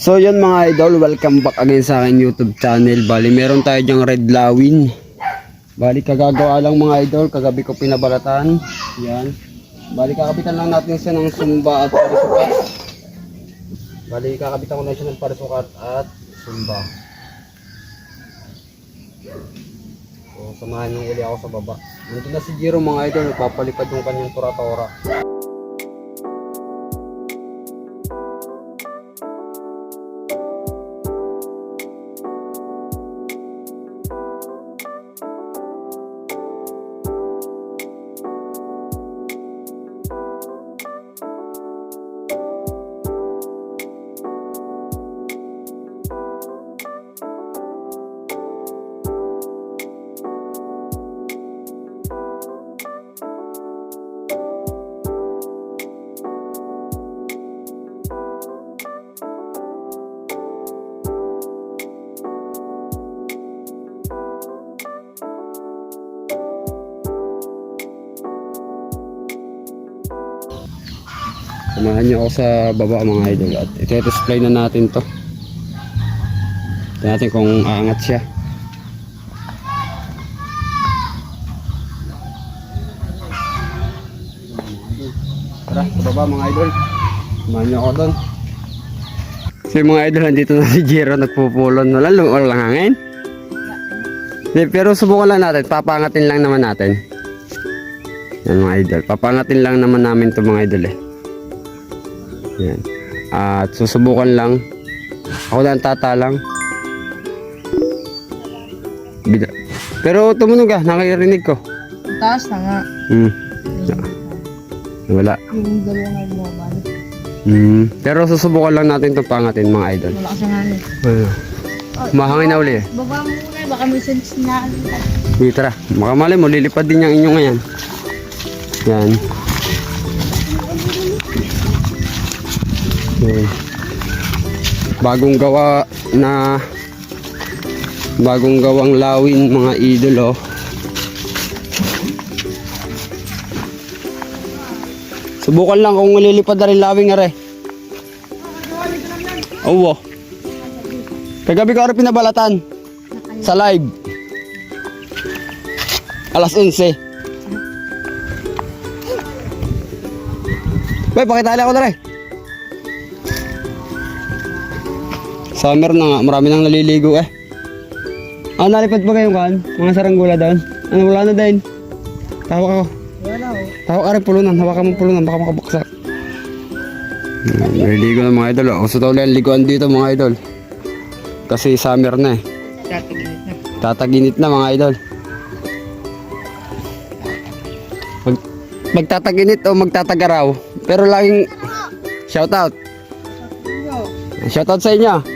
So yun mga idol, welcome back again sa akin YouTube channel. Bali meron tayo dyang red lawin. Bali kagagawa lang mga idol, kagabi ko pinabalatan. Yan. Bali kakapitan lang natin siya ng sumba at parisukat. Bali kakapitan ko na siya ng parisukat at sumba. So samahan nyo uli ako sa baba. Nandun na si Jiro mga idol, nagpapalipad yung kanyang tura-tora. Samahan niyo ako sa baba mga idol at ito-display na natin to. Ito natin kung aangat siya. Tara, sa baba mga idol. Samahan niyo ako doon. So mga idol, nandito na si Jiro nagpupulon. Walang hangin. Pero subukan lang natin, papangatin lang naman natin. Yan mga idol, papangatin lang naman namin to mga idol eh. Yan. At susubukan lang. Ako lang tatalang. Pero tumunog ah, nakarinig ko. Taas na nga. Wala. Yung dalawang ay bumabalik. Pero susubukan lang natin itong pangatin mga idol. Wala kasi nga rin. Mahangin na uli eh. Baba mo muna, baka may sense na. Sige tara, makamali mo, lilipad din yung inyo ngayon. Yan. Okay. Bagong gawang lawin mga idol oh. Subukan lang kung malilipad na rin lawing are. Oo. Kagabi ko rin pinabalatan sa live. Alas 11. Bay, pakitali ako na rin. Summer na nga, marami nang naliligo eh. Nalipad pa kayo kan? Mga saranggula doon? Wala na din. Tawak ako. Wala o. Tawak ka rin pulunan, hawakan mo pulunan, baka makabuksak. Naliligo na mga idol. Gusto daw lang liguan dito mga idol. Kasi summer na eh. Tataginit na. Tataginit na mga idol. Magtataginit o magtatagaraw. Pero laging shoutout. Shoutout sa inyo.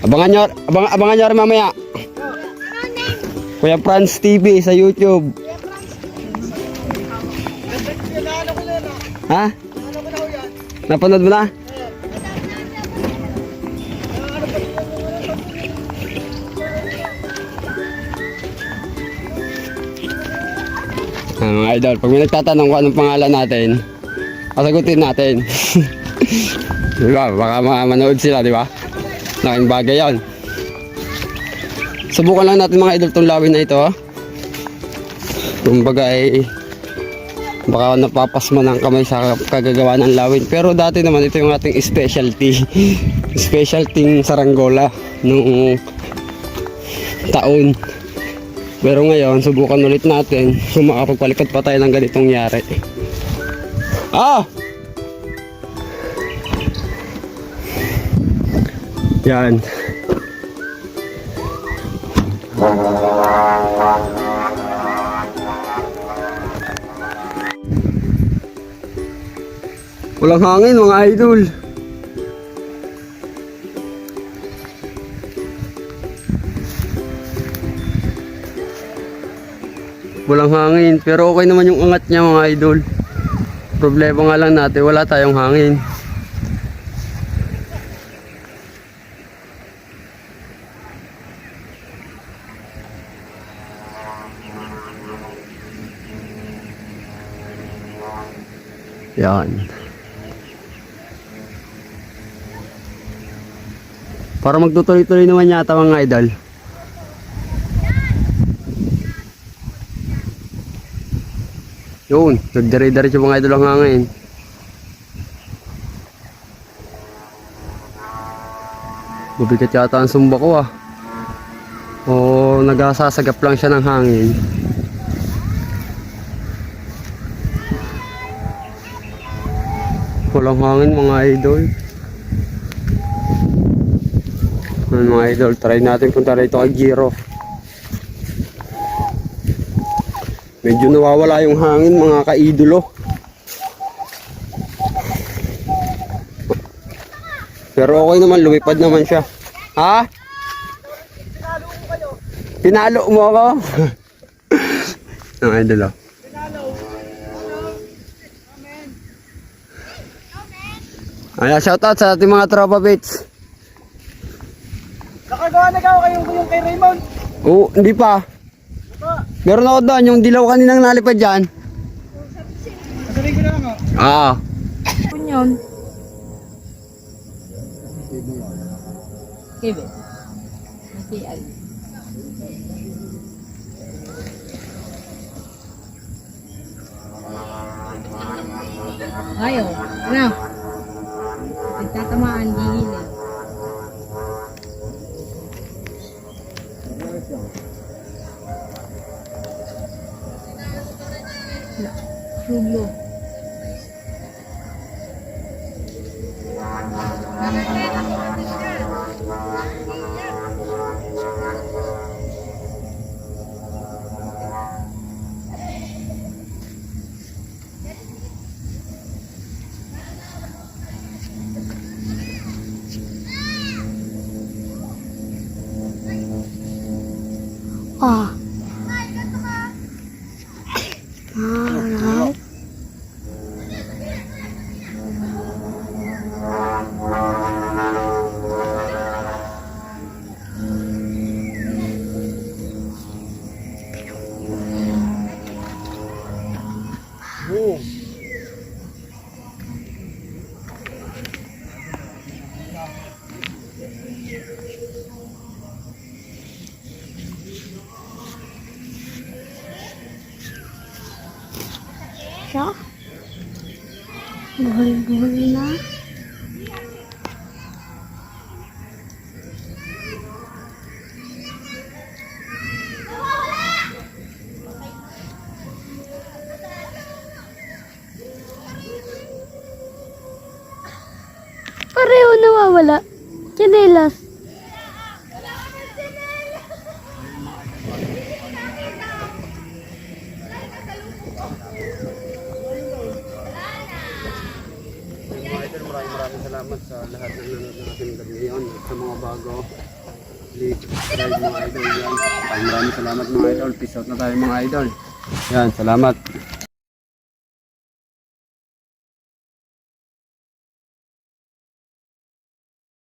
Abangan nyo rin mamaya. Kuya Franz TV sa YouTube. Ha? Napanood mo na? Mga idol, pag may nagtatanong kung anong pangalan natin, pasagutin natin. Diba? Baka manood sila, diba? Laking bagay yan. Subukan lang natin mga idol itong lawin na ito. Kumbaga ay baka napapasma ng kamay sa kagagawa ng lawin. Pero dati naman ito yung ating specialty. Specialty saranggola noong taon. Pero ngayon subukan ulit natin kung makapagpalipad pa tayo ng ganitong yari. Yan. Walang hangin mga idol. Walang hangin, pero okay naman yung angat niya mga idol. Problema nga lang natin, wala tayong hangin. Yan. Para magtutuloy-tuloy naman yata mga idol. Yun, nagdari-diretso mga idol ang hangin. Bubigat yata ang sumba ko ah. O nagasasagap lang siya ng hangin. Walang hangin mga idol. Mga idol, try natin punta rito kay Giro. Medyo nawawala yung hangin mga kaidolo. Pero okay naman, lumipad naman siya. Ha? Pinalo mo ako? Mga idol oh. Ayan, shoutout sa ating mga tropa bits. Nakagawa na yung kay Raymond. Oo, hindi pa. Meron ako doon, yung dilaw kaninang nalipad dyan. Nasabi ko na lang Ah. Punyon. Kibe. Masial. Ayaw. Ano? Nagtatamaan, gigilid. Sulo. Ah. Alright. Siya? Buhol-buhol na. Pareho nawawala. Chinelas. Maraming salamat sa lahat ng nanonood ng ating vlog ngayon at sa mga bago. Please subscribe mga idol yan. Maraming salamat mga idol. Peace out na tayo mga idol. Yan, salamat.